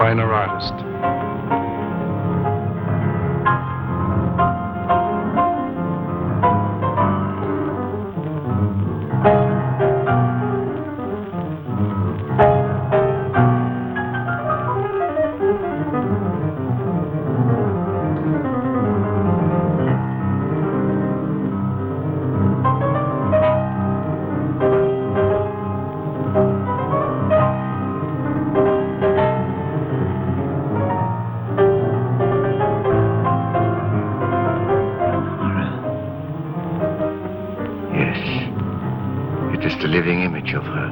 finer artist. Living image of her.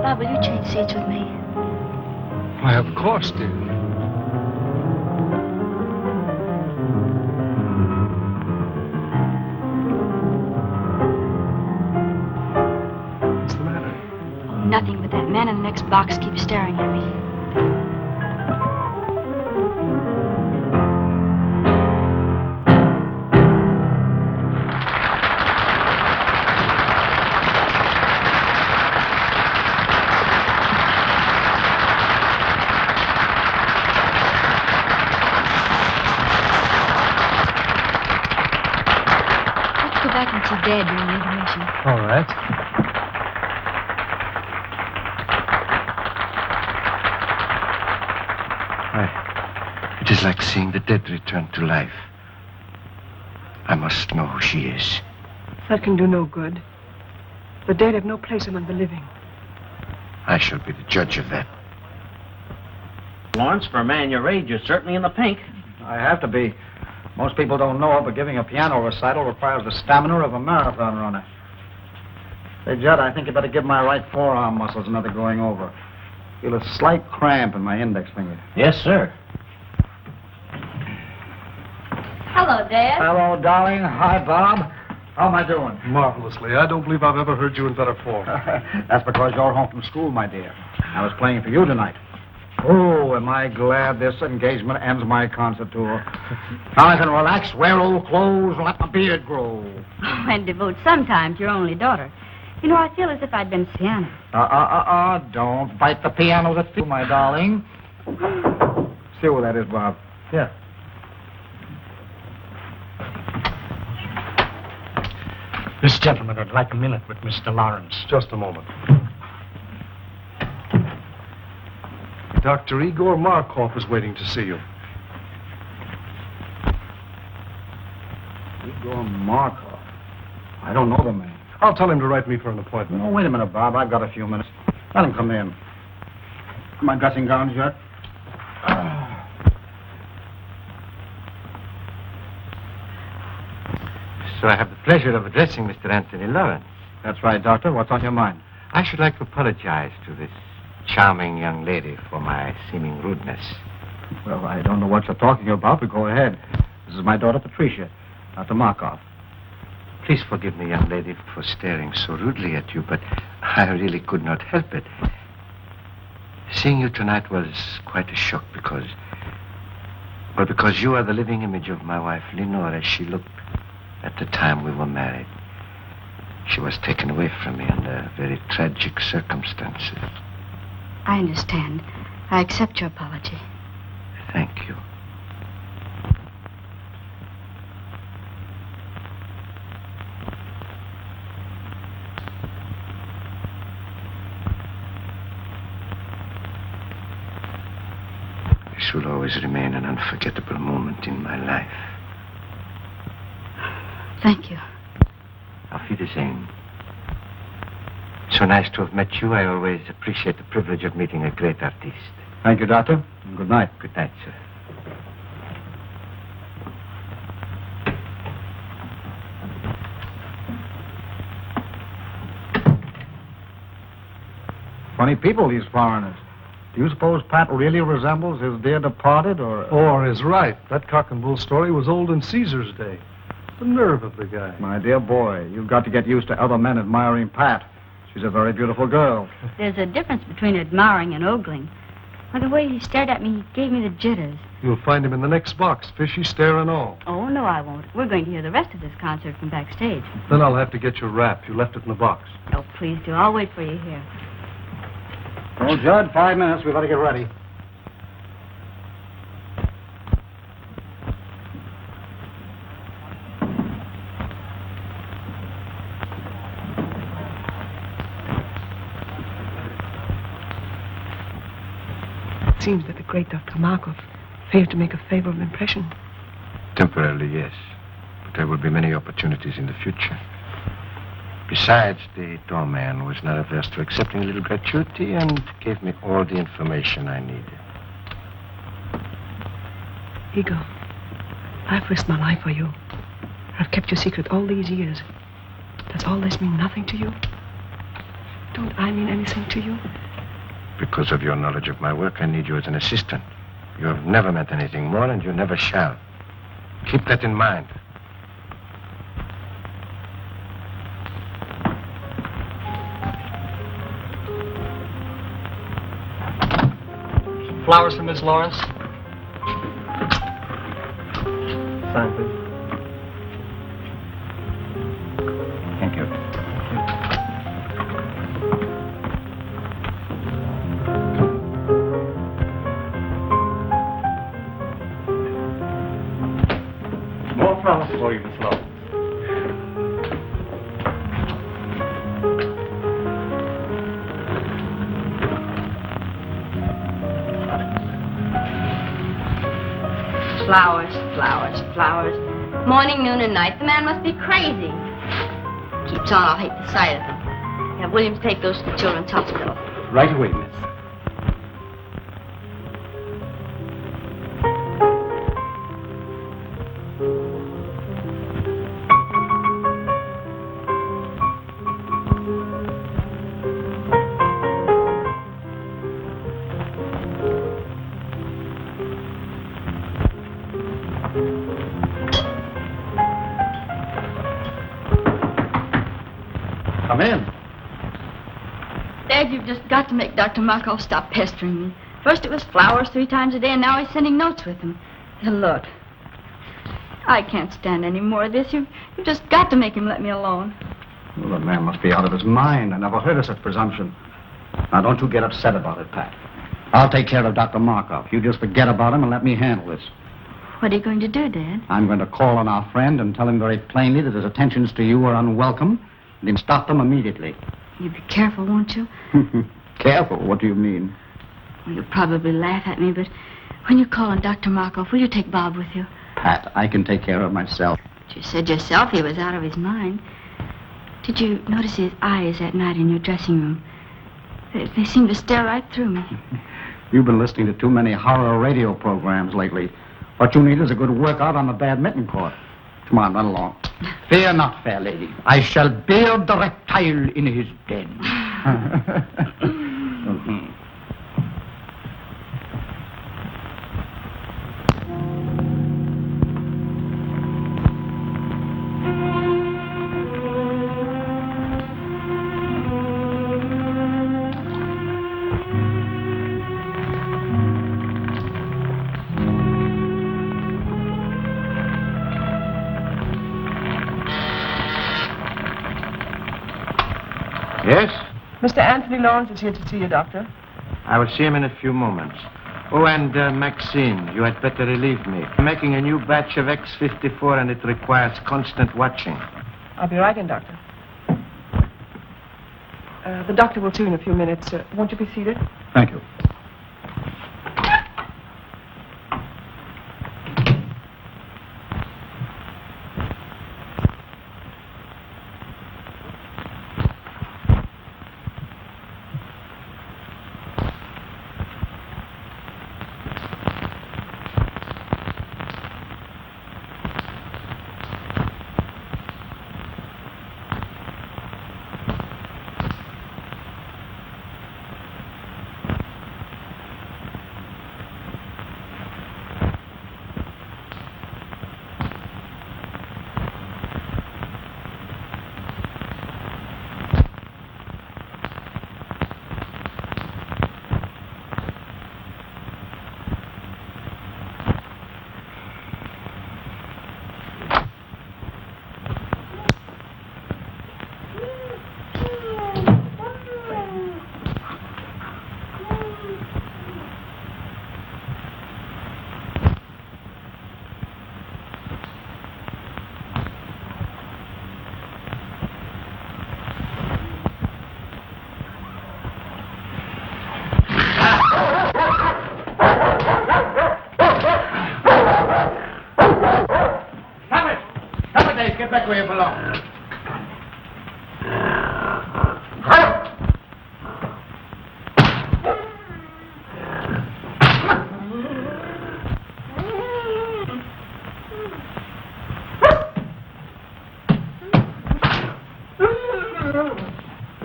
Bob, will you change seats with me? Why, of course, dear. Nothing, but that man in the next box keeps staring at me. Let's go back and see Dad during the intermission. All right. It is like seeing the dead return to life. I must know who she is. That can do no good. The dead have no place among the living. I shall be the judge of that. Lawrence, for a man your age, you're certainly in the pink. I have to be. Most people don't know it, but giving a piano recital requires the stamina of a marathon runner. Say, Judd, I think you better give my right forearm muscles another going over. Feel a slight cramp in my index finger. Yes, sir. Hello, Dad. Hello, darling. Hi, Bob. How am I doing? Marvelously. I don't believe I've ever heard you in better form. That's because you're home from school, my dear. I was playing for you tonight. Oh, am I glad this engagement ends my concert tour. Now I can relax, wear old clothes, and let my beard grow. Oh, and devote some time to your only daughter. You know, I feel as if I'd been piano. Don't bite the piano that's you, my darling. See who that is, Bob. Yeah. This gentleman would like a minute with Mr. Lawrence. Just a moment. Dr. Igor Markoff is waiting to see you. Igor Markoff? I don't know the man. I'll tell him to write me for an appointment. Oh, wait a minute, Bob. I've got a few minutes. Let him come in. My dressing gowns yet? So I have the pleasure of addressing Mr. Anthony Lawrence. That's right, Doctor. What's on your mind? I should like to apologize to this charming young lady for my seeming rudeness. Well, I don't know what you're talking about, but go ahead. This is my daughter, Patricia, Dr. Markoff. Please forgive me, young lady, for staring so rudely at you, but I really could not help it. Seeing you tonight was quite a shock because you are the living image of my wife, Lenore, as she looked at the time we were married. She was taken away from me under very tragic circumstances. I understand. I accept your apology. Thank you. This will always remain an unforgettable moment in my life. Thank you. Auf Wiedersehen. So nice to have met you. I always appreciate the privilege of meeting a great artist. Thank you, Doctor. And good night. Good night, sir. Funny people, these foreigners. Do you suppose Pat really resembles his dear departed, or... Or is right. That cock and bull story was old in Caesar's day. The nerve of the guy. My dear boy, you've got to get used to other men admiring Pat. She's a very beautiful girl. There's a difference between admiring and ogling. By the way he stared at me, he gave me the jitters. You'll find him in the next box, fishy stare and all. Oh, no, I won't. We're going to hear the rest of this concert from backstage. Then I'll have to get your wrap. You left it in the box. Oh, please do. I'll wait for you here. Well, Judd, 5 minutes. We better get ready. It seems that the great Dr. Markoff failed to make a favorable impression. Temporarily, yes. But there will be many opportunities in the future. Besides, the doorman was not averse to accepting a little gratuity and gave me all the information I needed. Igor, I've risked my life for you. I've kept your secret all these years. Does all this mean nothing to you? Don't I mean anything to you? Because of your knowledge of my work, I need you as an assistant. You have never meant anything more, and you never shall. Keep that in mind. Flowers for Miss Lawrence. Sign, please. Thank you. More flowers for you, Miss Lawrence. Flowers, flowers, flowers. Morning, noon, and night. The man must be crazy. Keeps on, I'll hate the sight of him. Have Williams take those to the children's hospital. Right away, miss. Come in. Dad, you've just got to make Dr. Markoff stop pestering me. First it was flowers 3 times a day, and now he's sending notes with them. And look, I can't stand any more of this. You've just got to make him let me alone. Well, the man must be out of his mind. I never heard of such presumption. Now, don't you get upset about it, Pat. I'll take care of Dr. Markoff. You just forget about him and let me handle this. What are you going to do, Dad? I'm going to call on our friend and tell him very plainly that his attentions to you are unwelcome, and then stop them immediately. You be careful, won't you? Careful? What do you mean? Well, you'll probably laugh at me, but when you call on Dr. Markoff, will you take Bob with you? Pat, I can take care of myself. You said yourself he was out of his mind. Did you notice his eyes that night in your dressing room? They seemed to stare right through me. You've been listening to too many horror radio programs lately. What you need is a good workout on the badminton court. Come on, run along. Fear not, fair lady. I shall beard the reptile in his den. Yes? Mr. Anthony Lawrence is here to see you, Doctor. I will see him in a few moments. Oh, and Maxine, you had better relieve me. I'm making a new batch of X54, and it requires constant watching. I'll be right in, Doctor. The doctor will see you in a few minutes. Won't you be seated? Thank you.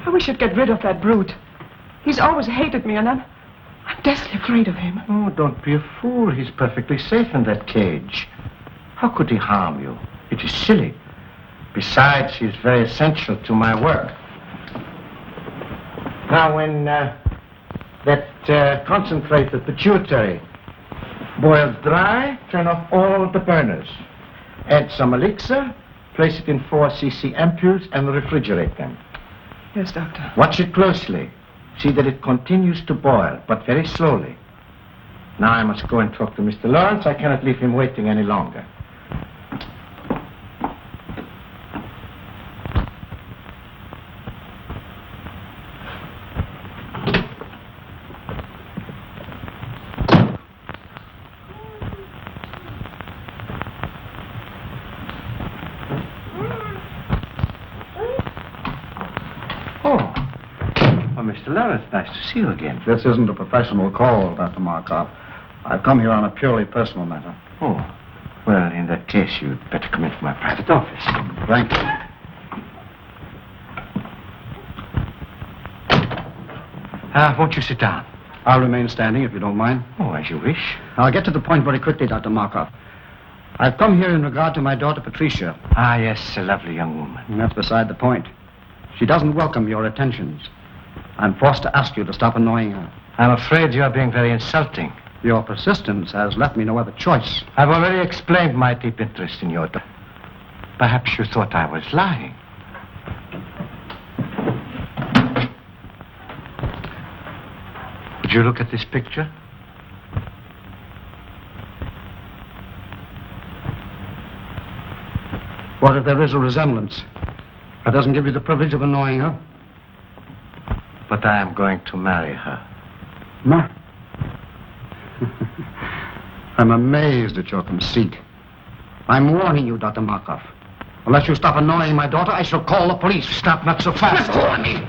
I wish you'd get rid of that brute. He's always hated me, and I'm desperately afraid of him. Oh, don't be a fool. He's perfectly safe in that cage. How could he harm you? It is silly. Besides, he's very essential to my work. Now, when that concentrated pituitary boils dry, turn off all the burners. Add some elixir, place it in 4 cc ampoules, and refrigerate them. Yes, Doctor. Watch it closely. See that it continues to boil, but very slowly. Now I must go and talk to Mr. Lawrence. I cannot leave him waiting any longer. Mr. Lawrence, nice to see you again. This isn't a professional call, Dr. Markoff. I've come here on a purely personal matter. Oh, well, in that case, you'd better come into my private office. Thank you. Won't you sit down? I'll remain standing, if you don't mind. Oh, as you wish. I'll get to the point very quickly, Dr. Markoff. I've come here in regard to my daughter, Patricia. Ah, yes, a lovely young woman. And that's beside the point. She doesn't welcome your attentions. I'm forced to ask you to stop annoying her. I'm afraid you are being very insulting. Your persistence has left me no other choice. I've already explained my deep interest in your daughter. Perhaps you thought I was lying. Would you look at this picture? What if there is a resemblance? That doesn't give you the privilege of annoying her. But I am going to marry her. No. I'm amazed at your conceit. I'm warning you, Dr. Markoff. Unless you stop annoying my daughter, I shall call the police. Stop, not so fast. Let go of me!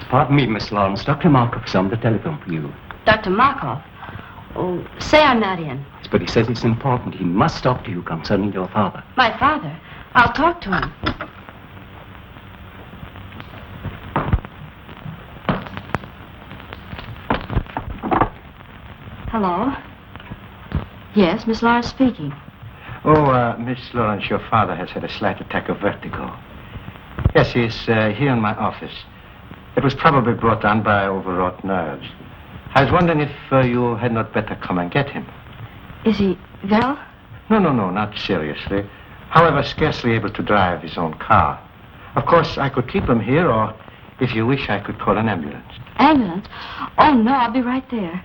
Pardon me, Miss Lawrence. Dr. Markoff is on the telephone for you. Dr. Markoff? Oh, say I'm not in. But he says it's important. He must talk to you concerning your father. My father? I'll talk to him. Hello? Yes, Miss Lawrence speaking. Oh, Miss Lawrence, your father has had a slight attack of vertigo. Yes, he's here in my office. It was probably brought on by overwrought nerves. I was wondering if you had not better come and get him. Is he well? No, not seriously. However, scarcely able to drive his own car. Of course, I could keep him here, or if you wish, I could call an ambulance. Ambulance? Oh, no, I'll be right there.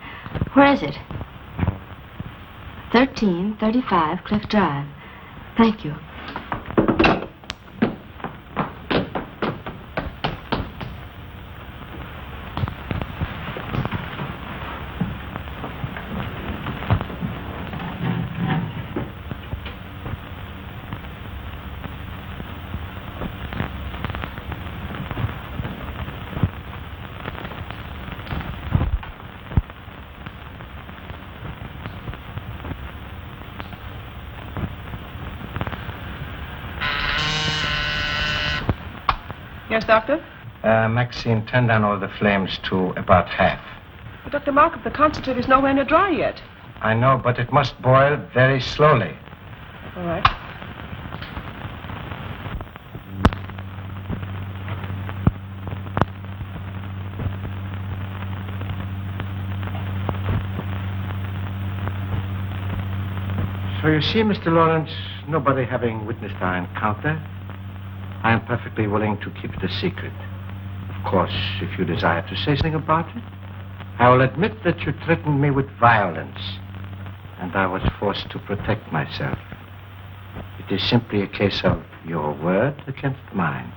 Where is it? 1335 Cliff Drive. Thank you. Yes, Doctor? Maxine, turn down all the flames to about half. But Dr. Markoff, the concentrate is nowhere near dry yet. I know, but it must boil very slowly. All right. So you see, Mr. Lawrence, nobody having witnessed our encounter, I am perfectly willing to keep it a secret. Of course, if you desire to say something about it, I will admit that you threatened me with violence, and I was forced to protect myself. It is simply a case of your word against mine.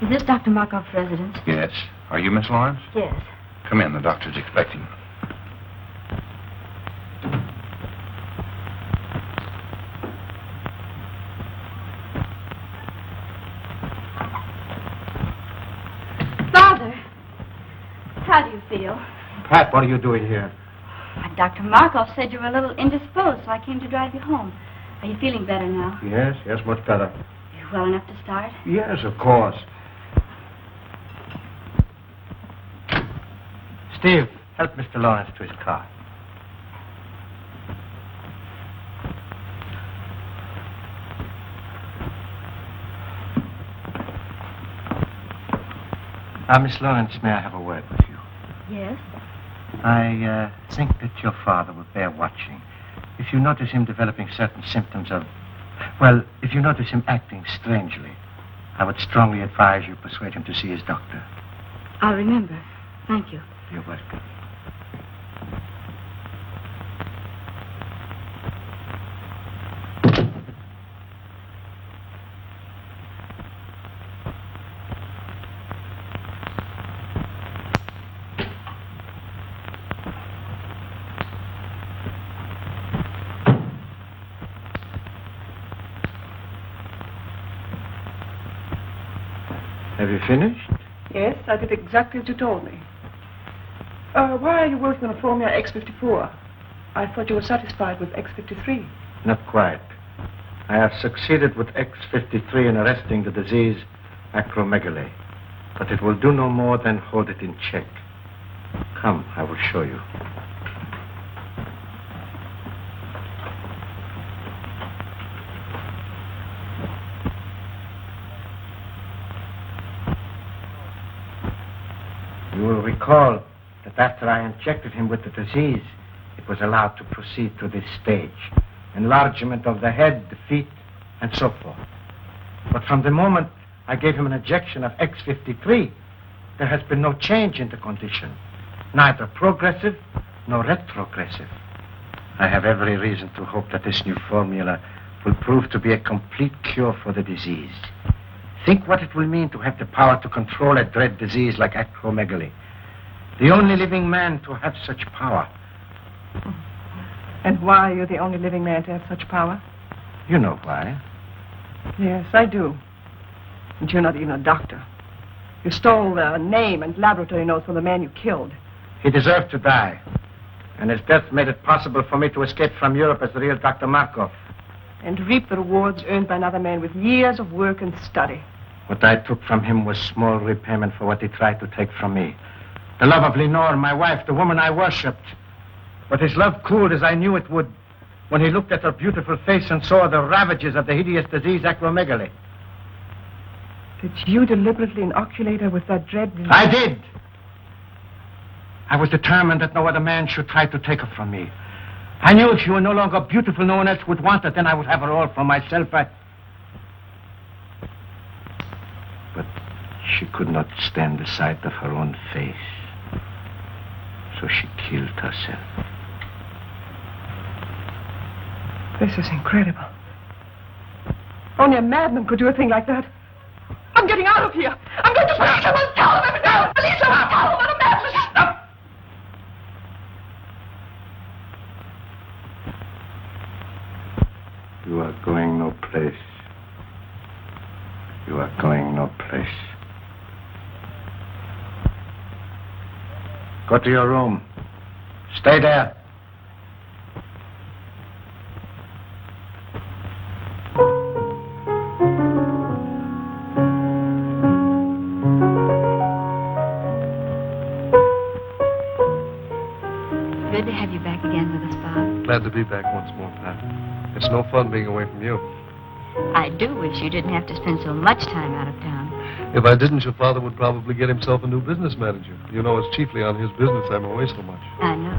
Is this Dr. Markoff's residence? Yes. Are you Miss Lawrence? Yes. Come in. The doctor's expecting. Father, how do you feel? Pat, what are you doing here? Dr. Markoff said you were a little indisposed, so I came to drive you home. Are you feeling better now? Yes, much better. You well enough to start? Yes, of course. Steve, help Mr. Lawrence to his car. Miss Lawrence, may I have a word with you? Yes. I think that your father will bear watching. If you notice him developing certain symptoms of... Well, if you notice him acting strangely, I would strongly advise you persuade him to see his doctor. I'll remember. Thank you. You're welcome. Have you finished? Yes, I did exactly as you told me. Why are you working on a formula X54? I thought you were satisfied with X53. Not quite. I have succeeded with X53 in arresting the disease acromegaly, but it will do no more than hold it in check. Come, I will show you. You will recall that after I injected him with the disease, it was allowed to proceed to this stage. Enlargement of the head, the feet, and so forth. But from the moment I gave him an injection of X53, there has been no change in the condition. Neither progressive nor retrogressive. I have every reason to hope that this new formula will prove to be a complete cure for the disease. Think what it will mean to have the power to control a dread disease like acromegaly. The only living man to have such power. And why are you the only living man to have such power? You know why. Yes, I do. And you're not even a doctor. You stole the name and laboratory notes from the man you killed. He deserved to die. And his death made it possible for me to escape from Europe as the real Dr. Markoff. and reap the rewards earned by another man with years of work and study. What I took from him was small repayment for what he tried to take from me. The love of Lenore, my wife, the woman I worshipped. But his love cooled as I knew it would when he looked at her beautiful face and saw the ravages of the hideous disease acromegaly. Did you deliberately inoculate her with that dread disease? I did. I was determined that no other man should try to take her from me. I knew if she were no longer beautiful, no one else would want her. Then I would have her all for myself. But she could not stand the sight of her own face. So she killed herself. This is incredible. Only a madman could do a thing like that. I'm getting out of here. I'm going to police. I will tell them everything. Police, I will tell them what a madman. Stop. You are going no place. You are going no place. Go to your room. Stay there. Good to have you back again with us, Bob. Glad to be back once more, Pat. It's no fun being away from you. I do wish you didn't have to spend so much time out of town. If I didn't, your father would probably get himself a new business manager. You know, it's chiefly on his business I'm away so much. I know.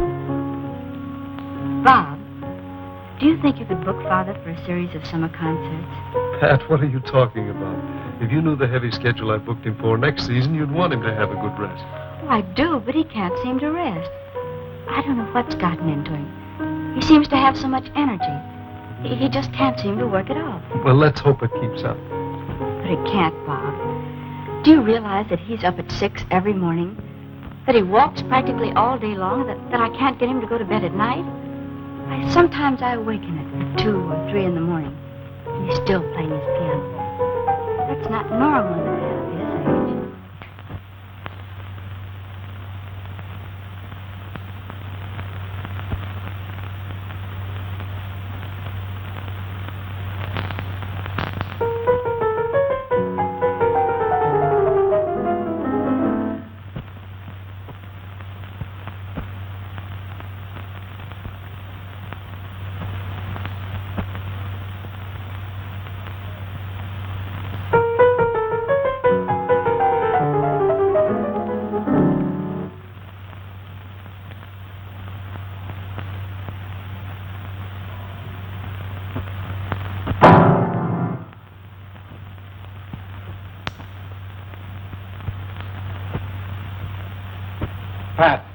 Bob, do you think you could book Father for a series of summer concerts? Pat, what are you talking about? If you knew the heavy schedule I booked him for next season, you'd want him to have a good rest. Oh, I do, but he can't seem to rest. I don't know what's gotten into him. He seems to have so much energy. He just can't seem to work it off. Well, let's hope it keeps up. But it can't, Bob. Do you realize that he's up at 6 every morning? That he walks practically all day long? That I can't get him to go to bed at night? Sometimes I awaken at 2 or 3 in the morning, and he's still playing his piano. That's not normal in a man of his age. Pat,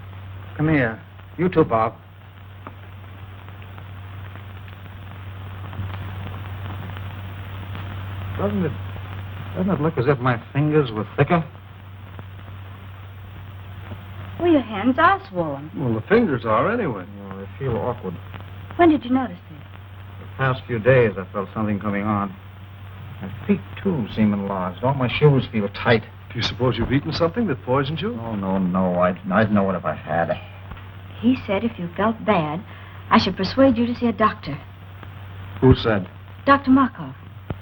come here. You too, Bob. Doesn't it look as if my fingers were thicker? Well, your hands are swollen. Well, the fingers are anyway. Oh, I feel awkward. When did you notice this? The past few days, I felt something coming on. My feet, too, seem enlarged. All my shoes feel tight. Do you suppose you've eaten something that poisoned you? Oh, no. I'd know it if I had. He said if you felt bad, I should persuade you to see a doctor. Who said? Dr. Markoff.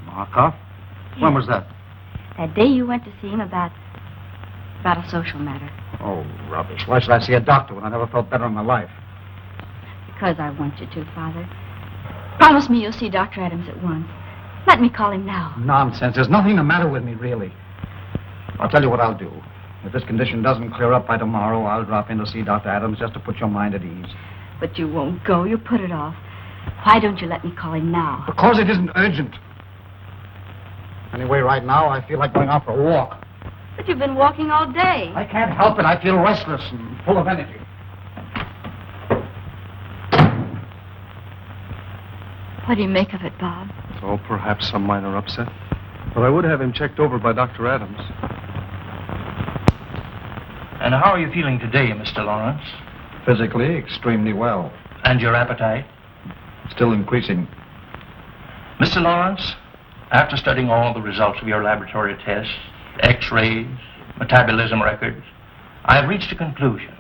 Markoff? When was that? That day you went to see him about a social matter. Oh, rubbish. Why should I see a doctor when I never felt better in my life? Because I want you to, Father. Promise me you'll see Dr. Adams at once. Let me call him now. Nonsense. There's nothing the matter with me, really. I'll tell you what I'll do. If this condition doesn't clear up by tomorrow, I'll drop in to see Dr. Adams just to put your mind at ease. But you won't go. You put it off. Why don't you let me call him now? Because it isn't urgent. Anyway, right now, I feel like going out for a walk. But you've been walking all day. I can't help it. I feel restless and full of energy. What do you make of it, Bob? Oh, perhaps some minor upset. But I would have him checked over by Dr. Adams. And how are you feeling today, Mr. Lawrence? Physically, extremely well. And your appetite? Still increasing. Mr. Lawrence, after studying all the results of your laboratory tests, X-rays, metabolism records, I have reached a conclusion.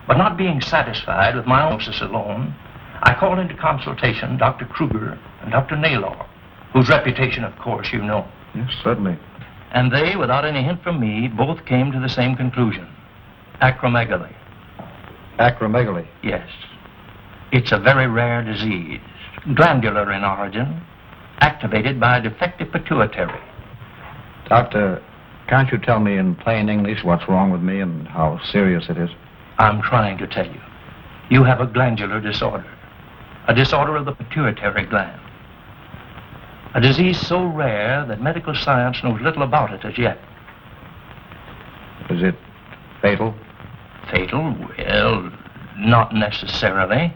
But not being satisfied with my diagnosis alone, I called into consultation Dr. Kruger and Dr. Naylor, whose reputation, of course, you know. Yes, certainly. And they, without any hint from me, both came to the same conclusion. Acromegaly. Acromegaly? Yes. It's a very rare disease, glandular in origin, activated by a defective pituitary. Doctor, can't you tell me in plain English what's wrong with me and how serious it is? I'm trying to tell you. You have a glandular disorder, a disorder of the pituitary gland. A disease so rare that medical science knows little about it as yet. Is it fatal? Fatal? Well, not necessarily.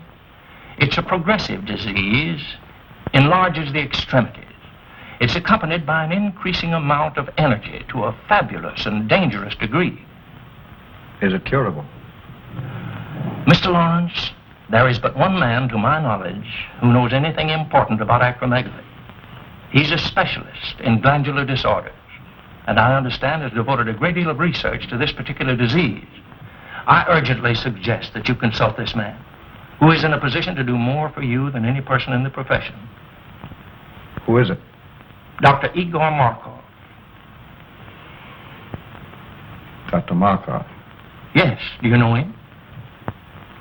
It's a progressive disease, enlarges the extremities. It's accompanied by an increasing amount of energy to a fabulous and dangerous degree. Is it curable? Mr. Lawrence, there is but one man, to my knowledge, who knows anything important about acromegaly. He's a specialist in glandular disorders, and I understand has devoted a great deal of research to this particular disease. I urgently suggest that you consult this man, who is in a position to do more for you than any person in the profession. Who is it? Dr. Igor Markoff. Dr. Markoff. Yes, do you know him?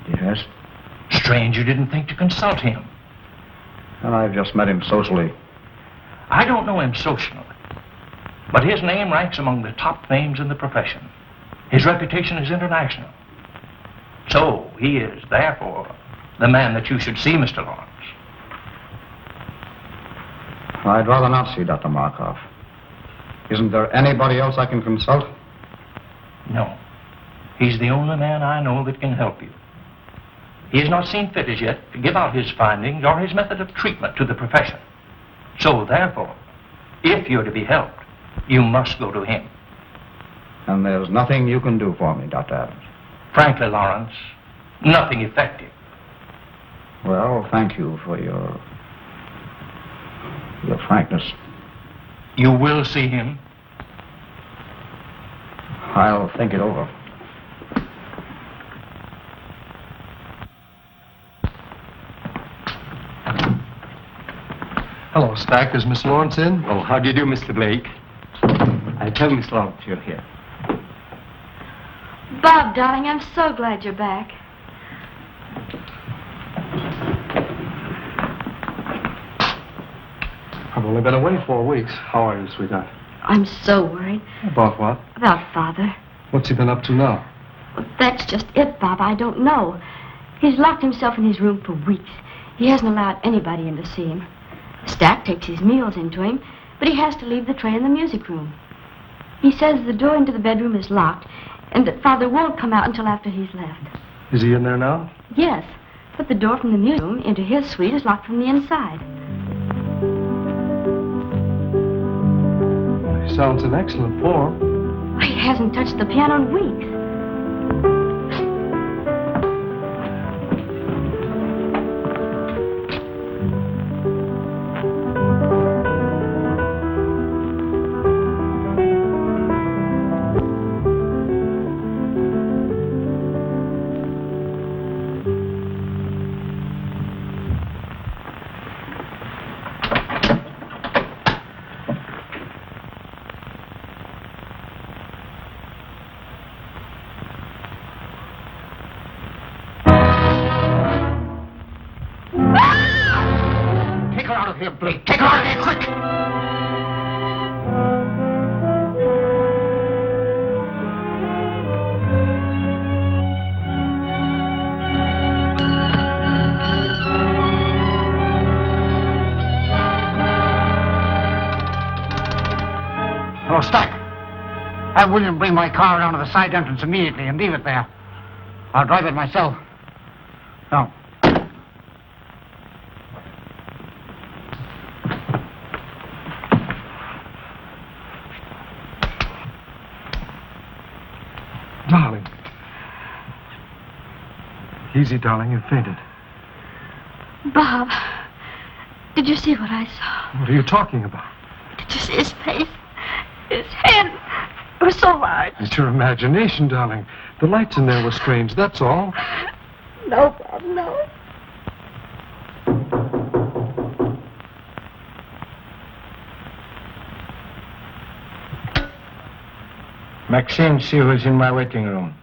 Yes. Strange you didn't think to consult him. And I've just met him socially. I don't know him socially, but his name ranks among the top names in the profession. His reputation is international. So he is, therefore, the man that you should see, Mr. Lawrence. I'd rather not see Dr. Markoff. Isn't there anybody else I can consult? No. He's the only man I know that can help you. He has not seen fit as yet to give out his findings or his method of treatment to the profession. So, therefore, if you're to be helped, you must go to him. And there's nothing you can do for me, Dr. Adams? Frankly, Lawrence, nothing effective. Well, thank you for your frankness. You will see him? I'll think it over. Hello, Stack. Is Miss Lawrence in? Oh, how do you do, Mr. Blake? I tell Miss Lawrence you're here. Bob, darling, I'm so glad you're back. I've only been away 4 weeks. How are you, sweetheart? I'm so worried. About what? About Father. What's he been up to now? Well, that's just it, Bob. I don't know. He's locked himself in his room for weeks. He hasn't allowed anybody in to see him. Stack takes his meals into him, but he has to leave the tray in the music room. He says the door into the bedroom is locked, and that Father won't come out until after he's left. Is he in there now? Yes, but the door from the music room into his suite is locked from the inside. He sounds in excellent form. He hasn't touched the piano in weeks. Blake, take her out of here, quick! Oh, Stack. Have William bring my car around to the side entrance immediately and leave it there. I'll drive it myself. No. Darling. Easy, darling. You fainted. Bob, did you see what I saw? What are you talking about? Did you see his face? His head. It was so large. It's your imagination, darling. The lights in there were strange, that's all. No, Bob, no. Maxine, see who's in my waiting room.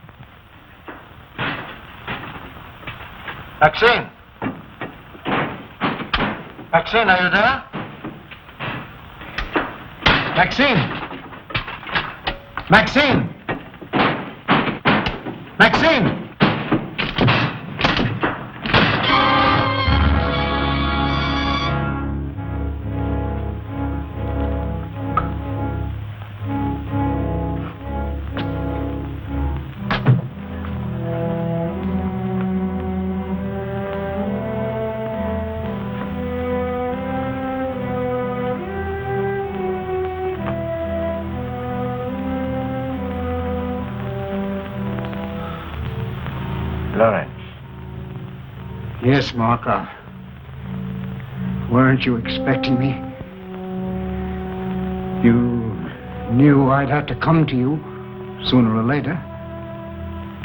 Maxine! Maxine, are you there? Maxine! Maxine! Maxine! Lawrence. Yes, Markoff. Weren't you expecting me? You knew I'd have to come to you sooner or later.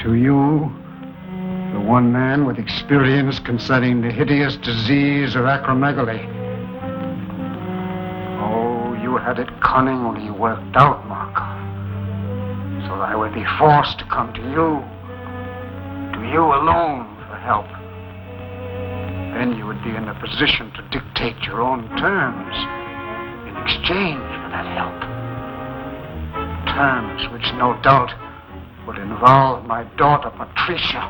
To you, the one man with experience concerning the hideous disease of acromegaly. Oh, you had it cunningly worked out, Markoff. So that I would be forced to come to you. To you alone for help. Then you would be in a position to dictate your own terms in exchange for that help. Terms which no doubt would involve my daughter, Patricia.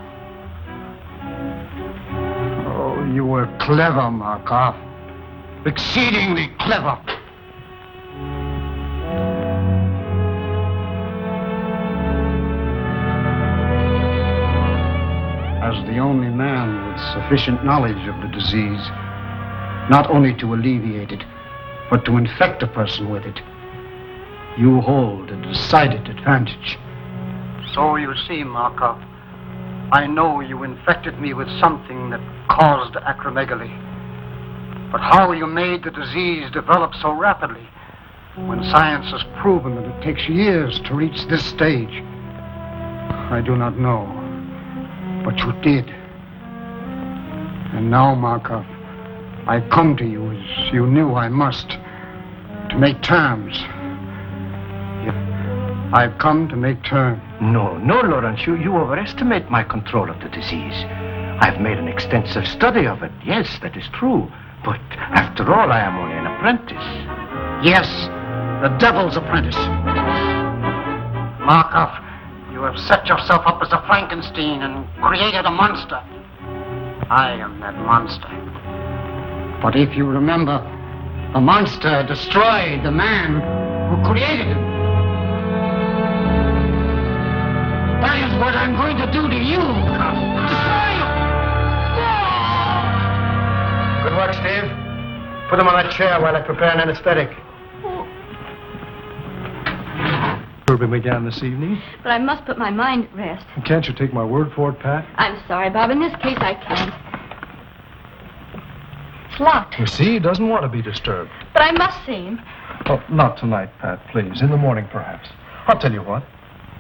Oh, you were clever, Markoff. Exceedingly clever. As the only man with sufficient knowledge of the disease, not only to alleviate it, but to infect a person with it, you hold a decided advantage. So you see, Markoff, I know you infected me with something that caused acromegaly. But how you made the disease develop so rapidly, when science has proven that it takes years to reach this stage, I do not know. But you did. And now, Markoff, I come to you as you knew I must, to make terms. I've come to make terms. No, Lawrence, you overestimate my control of the disease. I've made an extensive study of it. Yes, that is true. But after all, I am only an apprentice. Yes, the devil's apprentice. Markoff, you have set yourself up as a Frankenstein and created a monster. I am that monster. But if you remember, the monster destroyed the man who created him. That is what I'm going to do to you. Destroy you! Good work, Steve. Put him on that chair while I prepare an anesthetic. Urban began this evening. But I must put my mind at rest. Can't you take my word for it, Pat? I'm sorry, Bob. In this case, I can't. It's locked. You see, he doesn't want to be disturbed. But I must see him. Oh, not tonight, Pat, please. In the morning, perhaps. I'll tell you what.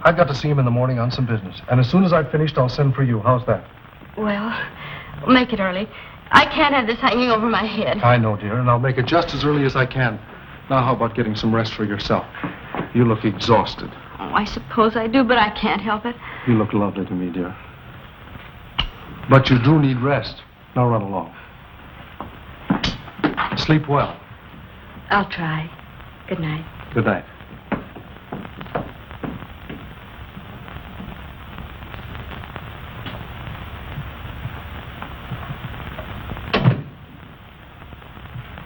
I've got to see him in the morning on some business. And as soon as I've finished, I'll send for you. How's that? Well, make it early. I can't have this hanging over my head. I know, dear, and I'll make it just as early as I can. Now, how about getting some rest for yourself? You look exhausted. Oh, I suppose I do, but I can't help it. You look lovely to me, dear. But you do need rest. Now run along. Sleep well. I'll try. Good night. Good night.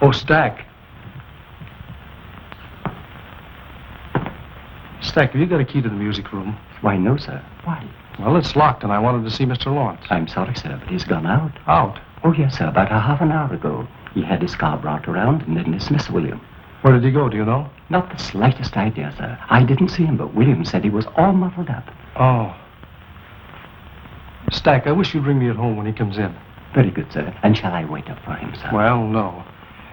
Oh, Stack. Stack, have you got a key to the music room? Why, no, sir. Why? Well, it's locked, and I wanted to see Mr. Lawrence. I'm sorry, sir, but he's gone out. Out? Oh, yes, sir, about a half an hour ago. He had his car brought around and then dismissed William. Where did he go, do you know? Not the slightest idea, sir. I didn't see him, but William said he was all muffled up. Oh. Stack, I wish you'd ring me at home when he comes in. Very good, sir. And shall I wait up for him, sir? Well, no.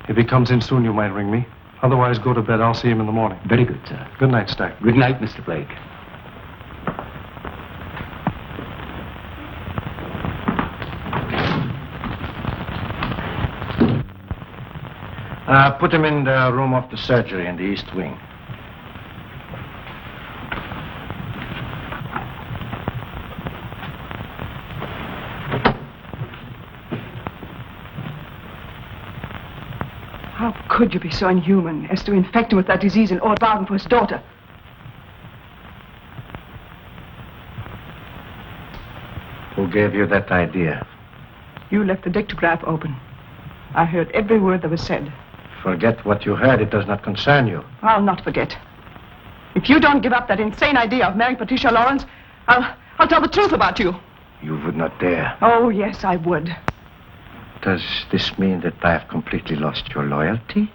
If he comes in soon, you might ring me. Otherwise, go to bed. I'll see him in the morning. Very good, sir. Good night, Stack. Good night, Mr. Blake. Put him in the room of the surgery in the east wing. How could you be so inhuman as to infect him with that disease in order for his daughter? Who gave you that idea? You left the dictograph open. I heard every word that was said. Forget what you heard. It does not concern you. I'll not forget. If you don't give up that insane idea of marrying Patricia Lawrence, I'll tell the truth about you. You would not dare. Oh, yes, I would. Does this mean that I have completely lost your loyalty?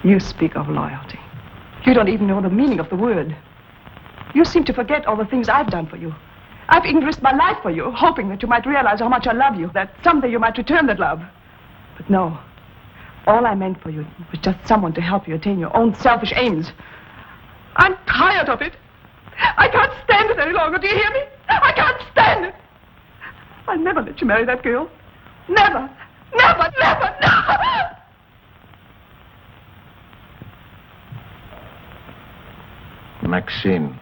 You speak of loyalty. You don't even know the meaning of the word. You seem to forget all the things I've done for you. I've even risked my life for you, hoping that you might realize how much I love you, that someday you might return that love. But no. All I meant for you was just someone to help you attain your own selfish aims. I'm tired of it. I can't stand it any longer. Do you hear me? I can't stand it. I'll never let you marry that girl. Never. Never, never, never. Maxine,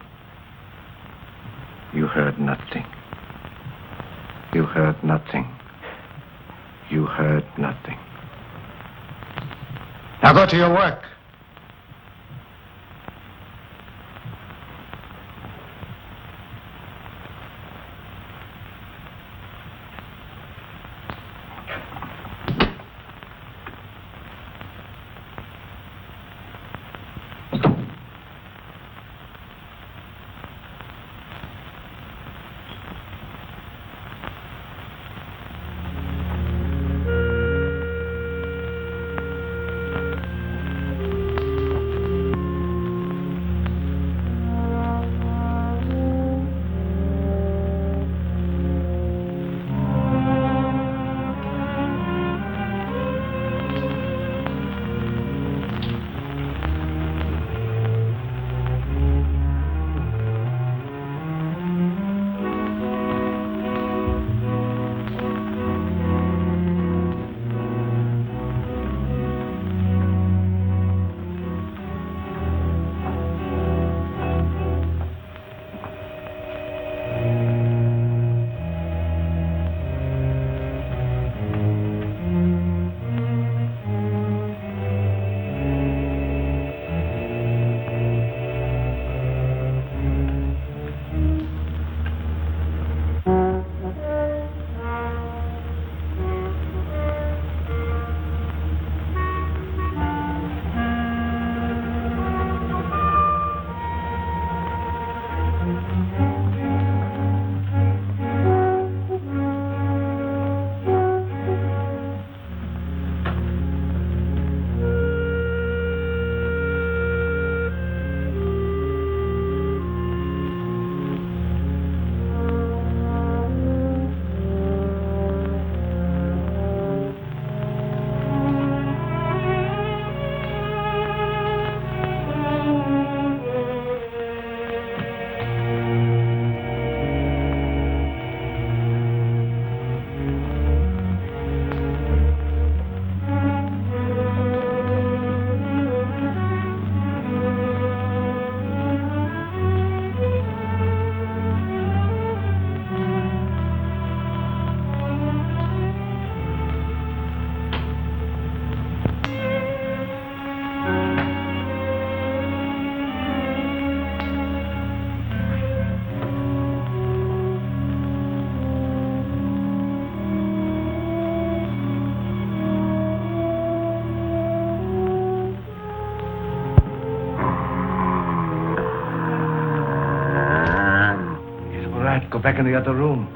you heard nothing. You heard nothing. You heard nothing. Now go to your work. Go back in the other room.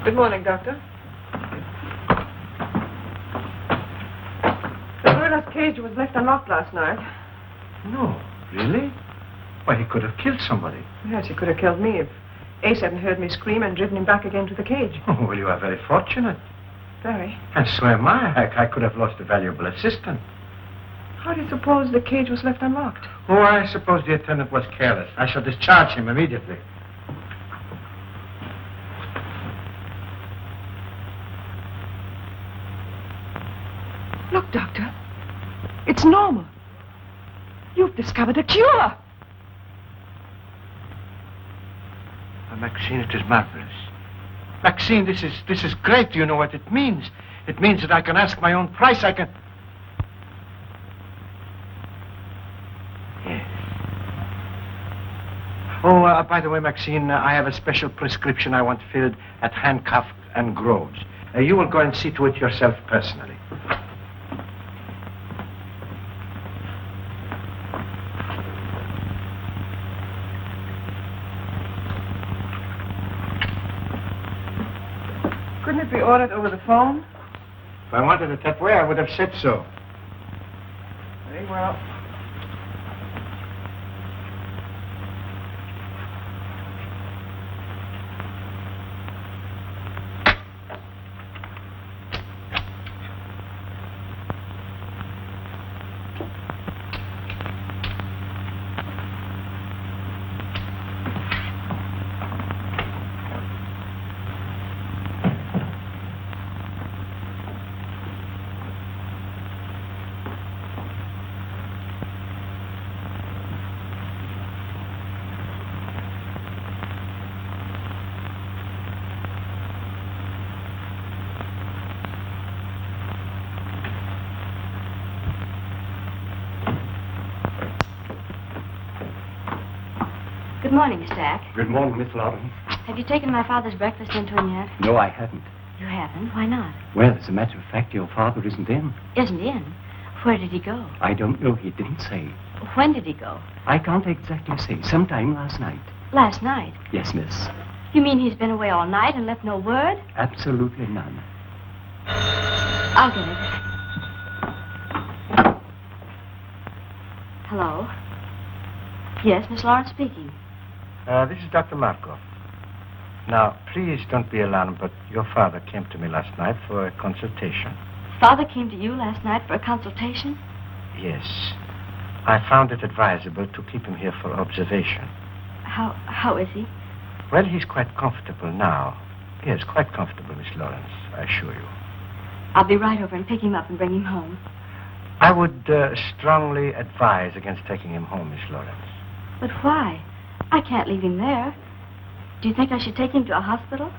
Good morning, Doctor. The murderer's cage was left unlocked last night. No, really? Why, he could have killed somebody. Yes, he could have killed me if Ace hadn't heard me scream and driven him back again to the cage. Oh, well, you are very fortunate. Very. And so am I. I could have lost a valuable assistant. How do you suppose the cage was left unlocked? Oh, I suppose the attendant was careless. I shall discharge him immediately. Look, Doctor. It's normal. You've discovered a cure. Maxine, it is marvelous. Maxine, this is great. Do you know what it means? It means that I can ask my own price. I can... Yes. Oh, by the way, Maxine, I have a special prescription I want filled at Hancock and Groves. You will go and see to it yourself personally. Couldn't it be ordered over the phone? If I wanted it that way, I would have said so. Very well. Good morning, Mr. Ack. Good morning, Miss Lawrence. Have you taken my father's breakfast into him yet? No, I haven't. You haven't? Why not? Well, as a matter of fact, your father isn't in. Isn't in? Where did he go? I don't know. He didn't say. When did he go? I can't exactly say. Sometime last night. Last night? Yes, miss. You mean he's been away all night and left no word? Absolutely none. I'll get it. Hello? Yes, Miss Lawrence speaking. This is Dr. Markoff. Now, please don't be alarmed, but your father came to me last night for a consultation. Father came to you last night for a consultation? Yes. I found it advisable to keep him here for observation. How is he? Well, he's quite comfortable now. Yes, quite comfortable, Miss Lawrence, I assure you. I'll be right over and pick him up and bring him home. I would strongly advise against taking him home, Miss Lawrence. But why? I can't leave him there. Do you think I should take him to a hospital?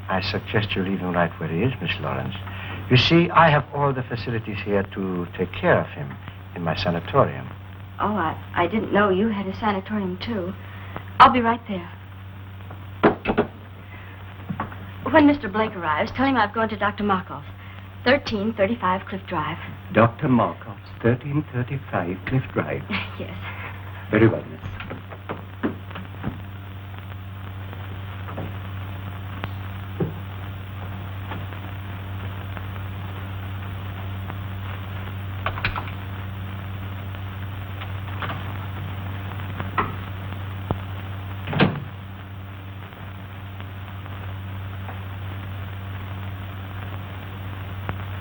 I suggest you leave him right where he is, Miss Lawrence. You see, I have all the facilities here to take care of him in my sanatorium. Oh, I didn't know you had a sanatorium, too. I'll be right there. When Mr. Blake arrives, tell him I've gone to Dr. Markoff, 1335 Cliff Drive. Dr. Markoff's 1335 Cliff Drive. Yes. Very well, miss.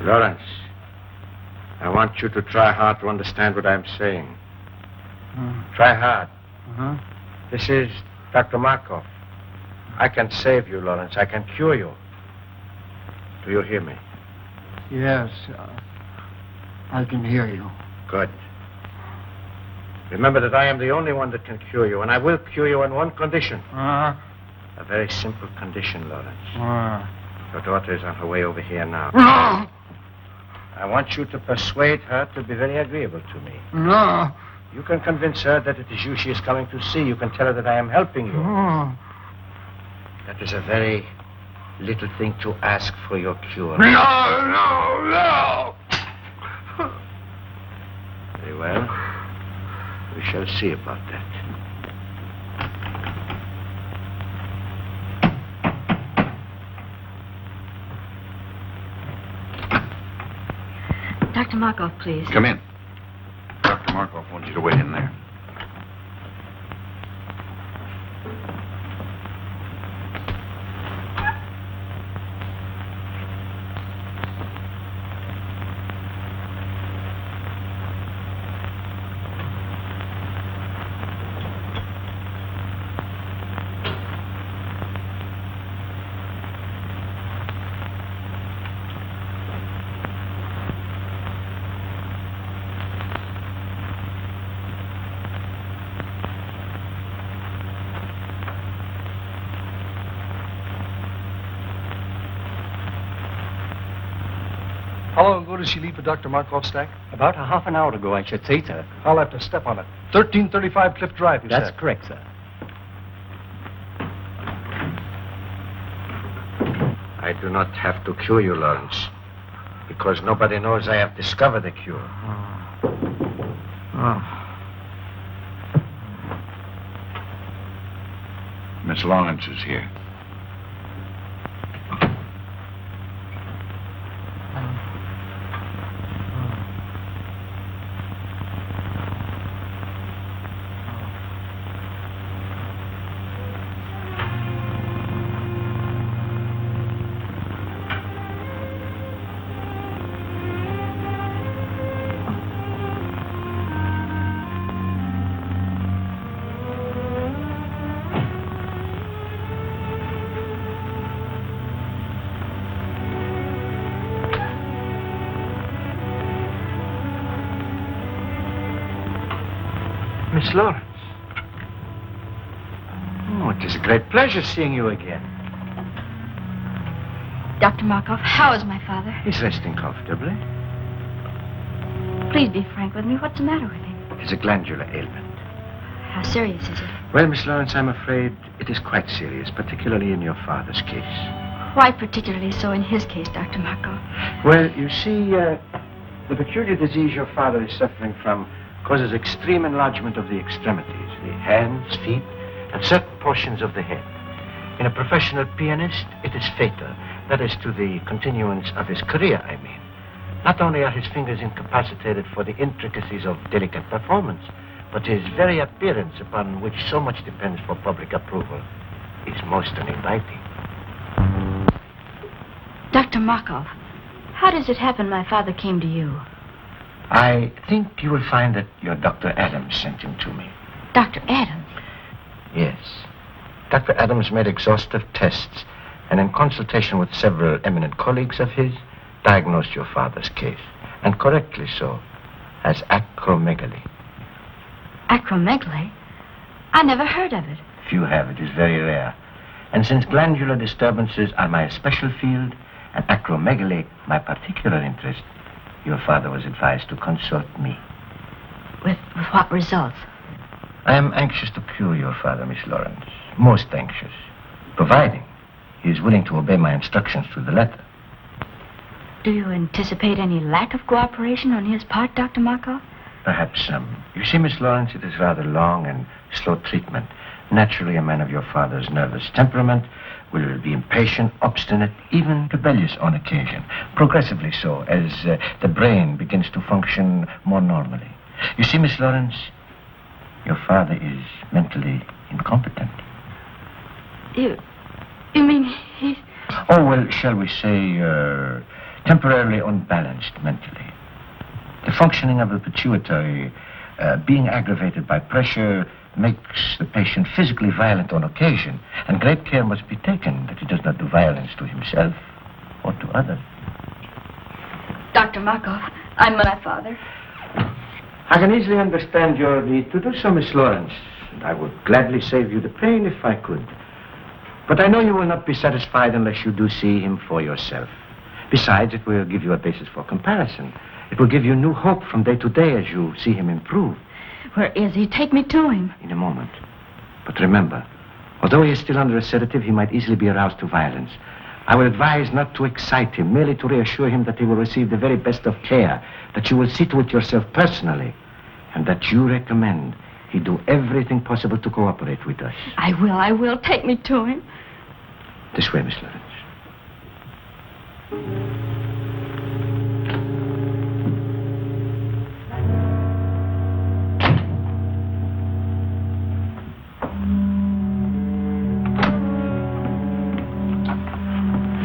Lawrence, I want you to try hard to understand what I'm saying. Try hard. Uh-huh. This is Dr. Markoff. I can save you, Lawrence. I can cure you. Do you hear me? Yes, I can hear you. Good. Remember that I am the only one that can cure you, and I will cure you on one condition. A very simple condition, Lawrence. Your daughter is on her way over here now. No! I want you to persuade her to be very agreeable to me. No! You can convince her that it is you she is coming to see. You can tell her that I am helping you. That is a very little thing to ask for your cure. No! Very well. We shall see about that. Dr. Markoff, please. Come in. Dr. Markoff wants you to wait in there. How long ago did she leave for Dr. Markoff's stack? About a half an hour ago, I should say, sir. I'll have to step on it. 1335 Cliff Drive, you That's said. correct, sir. I do not have to cure you, Lawrence, because nobody knows I have discovered the cure. Miss Lawrence is here. Miss Lawrence. Oh, it is a great pleasure seeing you again. Dr. Markoff, how is my father? He's resting comfortably. Please be frank with me. What's the matter with him? It is a glandular ailment. How serious is it? Well, Miss Lawrence, I'm afraid it is quite serious, particularly in your father's case. Why particularly so in his case, Dr. Markoff? Well, you see, the peculiar disease your father is suffering from causes extreme enlargement of the extremities, the hands, feet, and certain portions of the head. In a professional pianist, it is fatal. That is to the continuance of his career, I mean. Not only are his fingers incapacitated for the intricacies of delicate performance, but his very appearance, upon which so much depends for public approval, is most uninviting. Dr. Markoff, how does it happen my father came to you? I think you will find that your Dr. Adams sent him to me. Dr. Adams? Yes. Dr. Adams made exhaustive tests and in consultation with several eminent colleagues of his, diagnosed your father's case, and correctly so, as acromegaly. Acromegaly? I never heard of it. Few have. It is very rare. And since glandular disturbances are my special field, and acromegaly my particular interest, your father was advised to consult me. With what results? I am anxious to cure your father, Miss Lawrence. Most anxious. Providing he is willing to obey my instructions to the letter. Do you anticipate any lack of cooperation on his part, Dr. Markoff? Perhaps some. You see, Miss Lawrence, it is rather long and slow treatment. Naturally, a man of your father's nervous temperament will be impatient, obstinate, even rebellious on occasion. Progressively so, as the brain begins to function more normally. You see, Miss Lawrence, your father is mentally incompetent. You mean he's... Oh, well, shall we say, temporarily unbalanced mentally. The functioning of the pituitary, being aggravated by pressure, makes the patient physically violent on occasion, and great care must be taken that he does not do violence to himself or to others. Dr. Markoff, I'm my father. I can easily understand your need to do so, Miss Lawrence, and I would gladly save you the pain if I could. But I know you will not be satisfied unless you do see him for yourself. Besides, it will give you a basis for comparison. It will give you new hope from day to day as you see him improve. Where is he? Take me to him. In a moment. But remember, although he is still under a sedative, he might easily be aroused to violence. I will advise not to excite him, merely to reassure him that he will receive the very best of care, that you will see to it yourself personally, and that you recommend he do everything possible to cooperate with us. I will. Take me to him. This way, Miss Lawrence.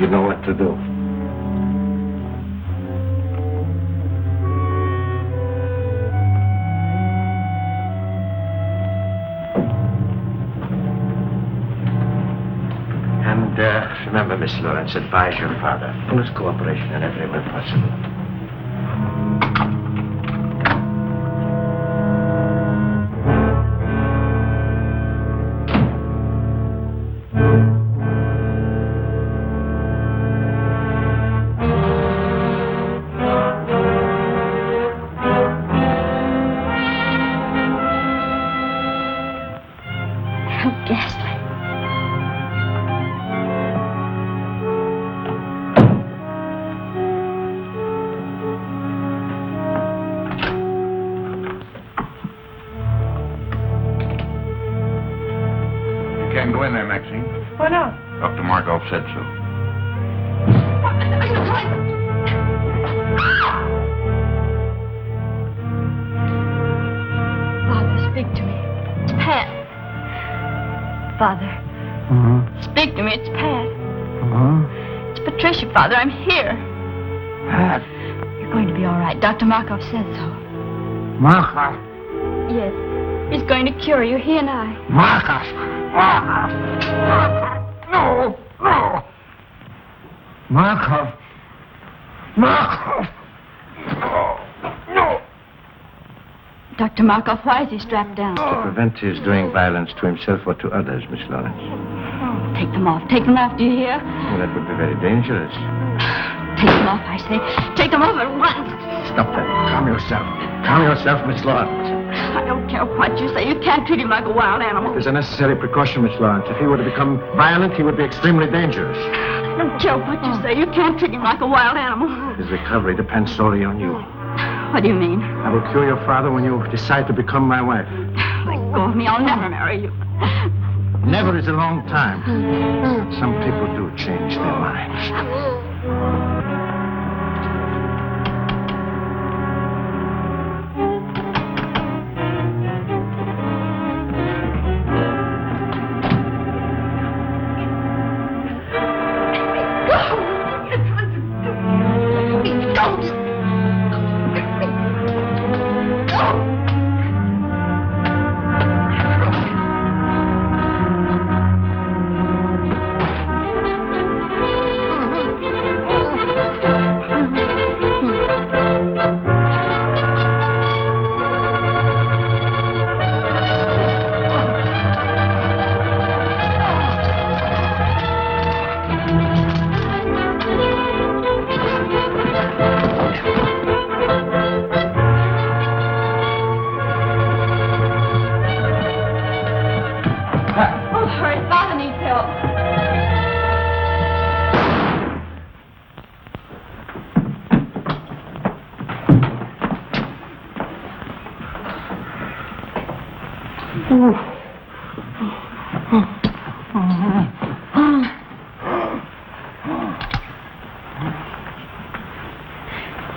You know what to do. And remember, Miss Lawrence, advise your father. Fullest cooperation in every way possible. Can't go in there, Maxine. Why not? Dr. Markoff said so. Father, speak to me. It's Pat. Father. Speak to me. It's Pat. It's Patricia, Father. I'm here. Pat. You're going to be all right. Dr. Markoff said so. Markoff. Yes. He's going to cure you, he and I. Markoff. No, no. Markoff. Markoff. No. Dr. Markoff, why is he strapped down? To prevent his doing violence to himself or to others, Miss Lawrence. Take them off. Take them off, do you hear? Well, that would be very dangerous. Take them off, I say. Take them off at once. Stop that. Calm yourself. Calm yourself, Miss Lawrence. I don't care what you say. You can't treat him like a wild animal. It's a necessary precaution, Miss Lawrence. If he were to become violent, he would be extremely dangerous. I don't care what you say. You can't treat him like a wild animal. His recovery depends solely on you. What do you mean? I will cure your father when you decide to become my wife. Let go of me. I'll never marry you. Never is a long time. Some people do change their minds.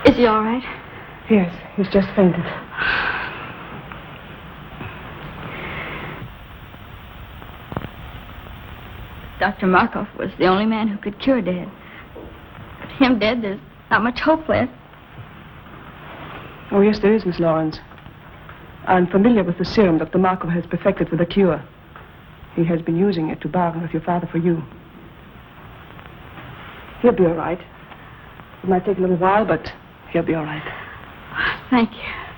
Is he all right? Yes, he's just fainted. Dr. Markoff was the only man who could cure Dad. But him dead, there's not much hope left. Oh, yes, there is, Miss Lawrence. I'm familiar with the serum Dr. Markoff has perfected for the cure. He has been using it to bargain with your father for you. He'll be all right. It might take a little while, but he'll be all right. Thank you.